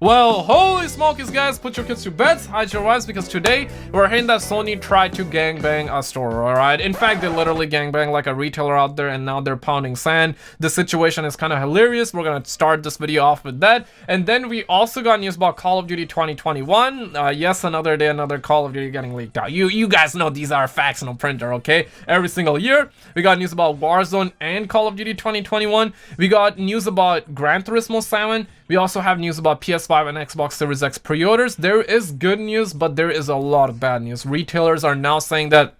Well, holy smokies, guys, put your kids to bed, hide your wives, because today we're hearing that Sony tried to gangbang a store, alright? In fact, they literally gangbang like a retailer out there, and now they're pounding sand. The situation is kind of hilarious. We're gonna start this video off with that. And then we also got news about Call of Duty 2021. Yes, another day, another Call of Duty getting leaked out. You guys know these are facts, no printer, okay? Every single year, we got news about Warzone and Call of Duty 2021. We got news about Gran Turismo 7. We also have news about PS5 and Xbox Series X pre-orders. There is good news, but there is a lot of bad news. Retailers are now saying that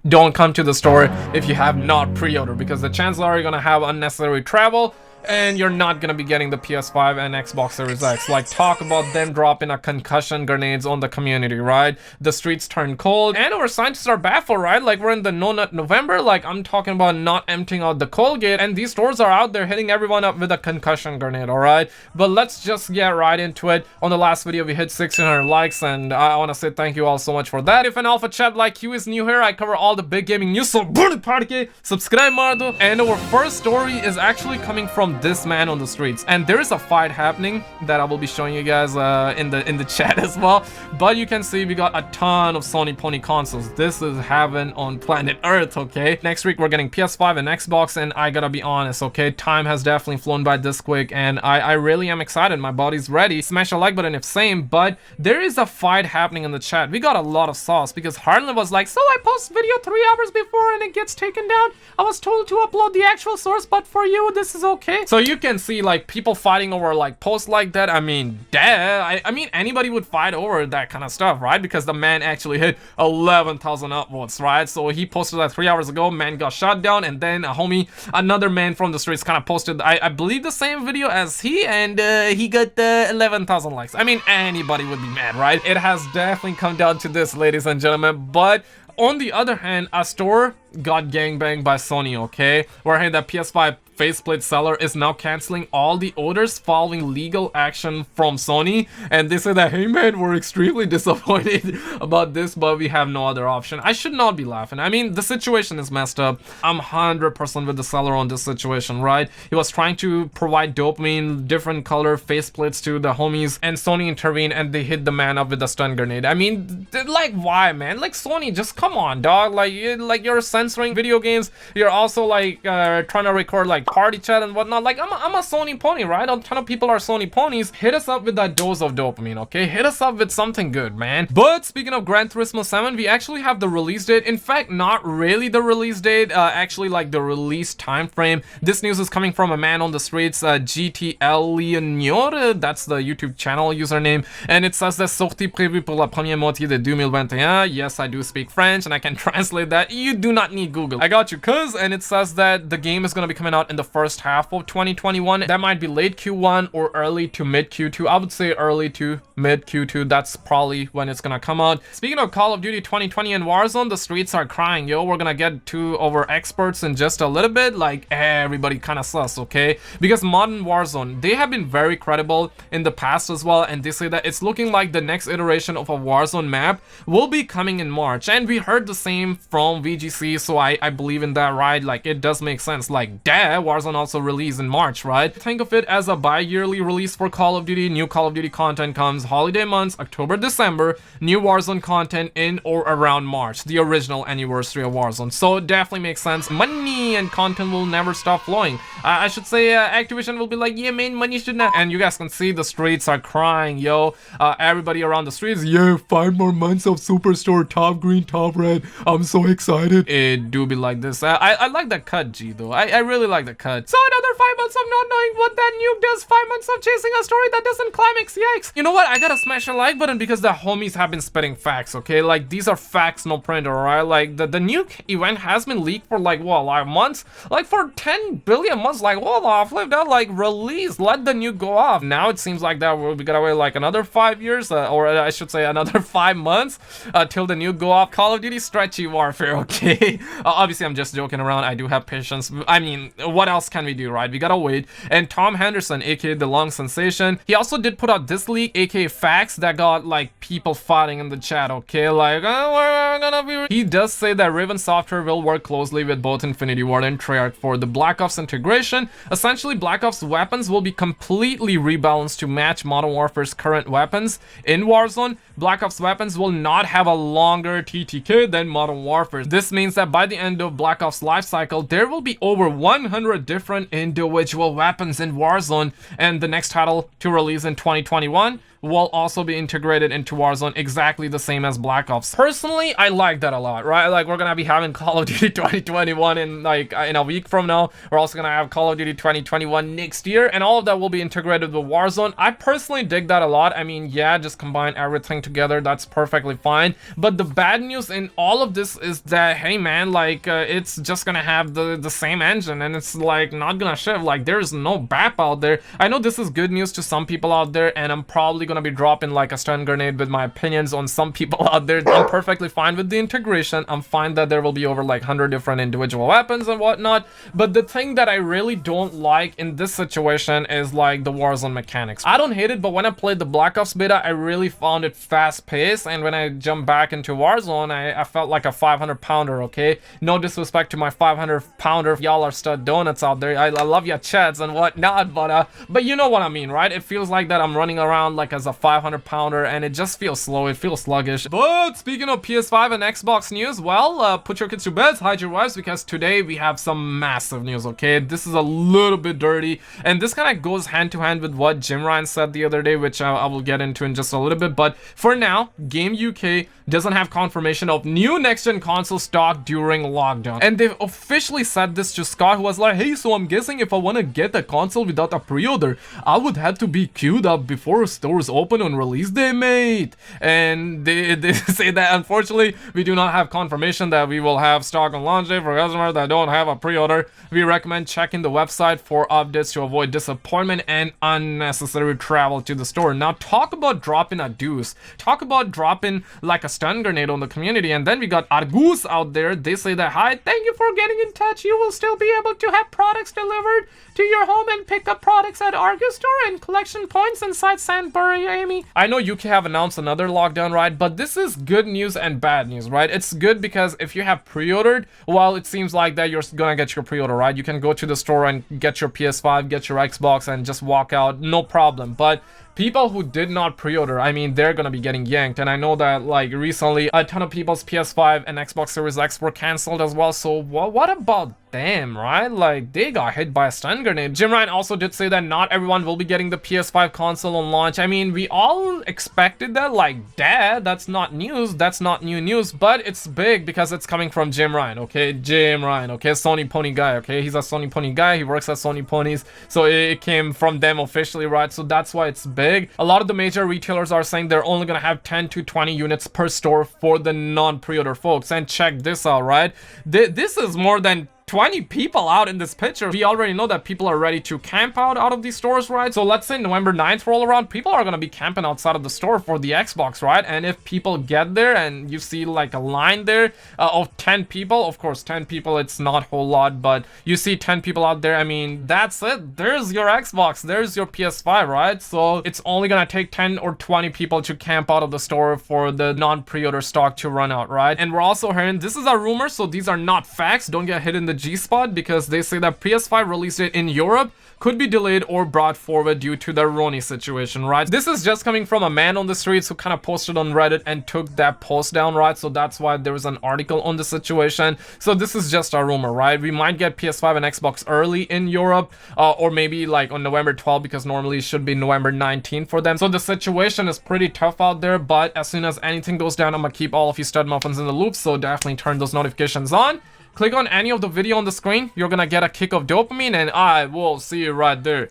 don't come to the store if you have not pre-ordered, because the chances are you're gonna have unnecessary travel and you're not gonna be getting the PS5 and Xbox Series X. Like, talk about them dropping a concussion grenades on the community, right? The streets turn cold and our scientists are baffled, right? Like, we're in the no-nut November. Like, I'm talking about not emptying out the Colgate, and these stores are out there hitting everyone up with a concussion grenade, all right? But let's just get right into it. On the last video, we hit 1600 likes, and I want to say thank you all so much for that. If an alpha chat like you is new here, I cover all the big gaming news, so subscribe, Mardo. And our first story is actually coming from this man on the streets, and there is a fight happening that I will be showing you guys in the chat as well. But you can see we got a ton of Sony pony consoles. This is heaven on planet Earth, okay? Next week we're getting PS5 and Xbox, and I gotta be honest, okay, time has definitely flown by this quick, and I really am excited. My body's ready. Smash a like button if same. But there is a fight happening in the chat. We got a lot of sauce because Harlan was like, so I post video 3 hours before and it gets taken down. I was told to upload the actual source, but for you this is okay. So you can see like people fighting over like posts like that. I mean, duh. I mean, anybody would fight over that kind of stuff, right? Because the man actually hit 11,000 upvotes, right? So he posted that 3 hours ago, man got shot down, and then a homie, another man from the streets, kind of posted I believe the same video as he, and he got 11,000 likes. I mean, anybody would be mad, right? It has definitely come down to this, ladies and gentlemen. But on the other hand, a store got gangbanged by Sony, okay? We're hearing that PS5 faceplate seller is now canceling all the orders following legal action from Sony, and they say that, hey man, we're extremely disappointed about this, but we have no other option. I should not be laughing. I mean, the situation is messed up. I'm 100% with the seller on this situation, right? He was trying to provide dopamine, different color faceplates to the homies, and Sony intervened and they hit the man up with a stun grenade. I mean, like, why, man? Like, Sony, just come on, dog. Like you're censoring video games. You're also like trying to record like party chat and whatnot. Like, I'm a Sony pony, right? A ton of people are Sony ponies. Hit us up with that dose of dopamine, okay? Hit us up with something good, man. But speaking of Gran Turismo 7, we actually have the release date. In fact, not really the release date, actually like the release time frame. This news is coming from a man on the streets, GTL Leonor, that's the YouTube channel username, and it says that sortie prévue pour la première moitié de 2021. Yes, I do speak French and I can translate that. You do not need Google. I got you, cuz. And it says that the game is gonna be coming out in the first half of 2021. That might be late Q1 or early to mid Q2. I would say early to mid Q2. That's probably when it's gonna come out. Speaking of Call of Duty 2020 and Warzone, the streets are crying, yo. We're gonna get to our experts in just a little bit. Like, everybody kind of sus, okay? Because modern Warzone, they have been very credible in the past as well, and they say that it's looking like the next iteration of a Warzone map will be coming in March, and we heard the same from VGC, so I believe in that, right? Like, it does make sense. Like, duh, Warzone also released in March, right? Think of it as a bi-yearly release for Call of Duty. New Call of Duty content comes holiday months, October, December. New Warzone content in or around March, the original anniversary of Warzone. So it definitely makes sense. Money and content will never stop flowing. I should say Activision will be like, yeah man, money should not. And you guys can see the streets are crying, yo. Everybody around the streets, yeah, 5 more months of Superstore, top green, top red. I'm so excited. It do be like this. I like that cut, G, though. I really like the cut. So another 5 months of not knowing what that nuke does. 5 months of chasing a story that doesn't climax. Yikes. You know what? I gotta smash a like button because the homies have been spitting facts, okay? Like, these are facts, no printer, alright? Like, the nuke event has been leaked for like, what, like months? Like, for 10 billion months. Like, hold on, flip that, like, release. Let the nuke go off. Now it seems like that we gotta wait like another 5 years, or I should say another 5 months till the nuke go off. Call of Duty stretchy warfare, okay? Obviously, I'm just joking around. I do have patience. I mean, what else can we do, right? We gotta wait. And Tom Henderson, aka the Long Sensation, he also did put out this leak, aka facts, that got like people fighting in the chat, okay? Like, oh, we're gonna be... He does say that Raven Software will work closely with both Infinity Ward and Treyarch for the Black Ops integration. Essentially, Black Ops weapons will be completely rebalanced to match Modern Warfare's current weapons. In Warzone, Black Ops weapons will not have a longer TTK than Modern Warfare. This means that by the end of Black Ops lifecycle, there will be over 100 different individual weapons in Warzone, and the next title to release in 2021 will also be integrated into Warzone exactly the same as Black Ops. Personally, I like that a lot, right? Like, we're gonna be having Call of Duty 2021 in like in a week from now. We're also gonna have Call of Duty 2021 next year, and all of that will be integrated with Warzone. I personally dig that a lot. I mean, yeah, just combine everything together, that's perfectly fine. But the bad news in all of this is that, hey man, like it's just gonna have the same engine, and it's like not gonna shift. Like, there's no BAP out there. I know this is good news to some people out there, and I'm probably gonna be dropping like a stun grenade with my opinions on some people out there. I'm perfectly fine with the integration. I'm fine that there will be over like 100 different individual weapons and whatnot. But the thing that I really don't like in this situation is like the Warzone mechanics. I don't hate it, but when I played the Black Ops beta, I really found it fast paced, and when I jumped back into Warzone, I felt like a 500 pounder, okay? No disrespect to my 500 pounder, y'all are stud donuts out there. I love your chats and whatnot, but you know what I mean, right? It feels like that I'm running around like as a 500 pounder, and it just feels slow, it feels sluggish. But speaking of PS5 and Xbox news, well, put your kids to bed, hide your wives, because today we have some massive news, okay? This is a little bit dirty, and this kind of goes hand to hand with what Jim Ryan said the other day, which I will get into in just a little bit. But for now, Game UK doesn't have confirmation of new next-gen console stock during lockdown, and they've officially said this to Scott, who was like, hey, so I'm guessing if I want to get a console without a pre-order, I would have to be queued up before stores open on release day, mate. And they say that unfortunately we do not have confirmation that we will have stock on launch day. For customers that don't have a pre-order, we recommend checking the website for updates to avoid disappointment and unnecessary travel to the store. Now, talk about dropping a deuce, talk about dropping like a stun grenade on the community. And then we got Argus out there. They say that, hi, thank you for getting in touch. You will still be able to have products delivered to your home and pick up products at Argus store and collection points inside Sandbury, Amy. I know UK have announced another lockdown, right? But this is good news and bad news, right? It's good because if you have pre-ordered, well, it seems like that you're gonna get your pre-order, right? You can go to the store and get your PS5, get your Xbox, and just walk out, no problem. But people who did not pre-order, I mean, they're gonna be getting yanked. And I know that like recently a ton of people's PS5 and Xbox Series X were cancelled as well. So what about them, right? Like, they got hit by a stun grenade. Jim Ryan also did say that not everyone will be getting the PS5 console on launch. I mean, we all expected that, like, dad, that's not news, that's not new news, but it's big because it's coming from Jim Ryan, okay? Jim Ryan, okay? Sony Pony guy, okay? He's a Sony Pony guy, he works at Sony Ponies, so it came from them officially, right? So that's why it's big. A lot of the major retailers are saying they're only gonna have 10 to 20 units per store for the non-pre-order folks. And check this out, right? This is more than 20 people out in this picture. We already know that people are ready to camp out of these stores, right? So let's say November 9th roll around, people are gonna be camping outside of the store for the Xbox, right? And if people get there and you see like a line there of 10 people, of course 10 people, it's not a whole lot, but you see 10 people out there, I mean, that's it. There's your Xbox, there's your PS5, right? So it's only gonna take 10 or 20 people to camp out of the store for the non-pre-order stock to run out, right? And we're also hearing, this is a rumor, so these are not facts. Don't get hit in the G-spot, because they say that PS5 release date in Europe could be delayed or brought forward due to the Roni situation, right? This is just coming from a man on the streets who kind of posted on Reddit and took that post down, right? So that's why there was an article on the situation. So this is just a rumor, right? We might get PS5 and Xbox early in Europe, or maybe like on November 12th, because normally it should be November 19th for them. So the situation is pretty tough out there, but as soon as anything goes down, I'm gonna keep all of you stud muffins in the loop, so definitely turn those notifications on. Click on any of the video on the screen, you're gonna get a kick of dopamine, and I will see you right there.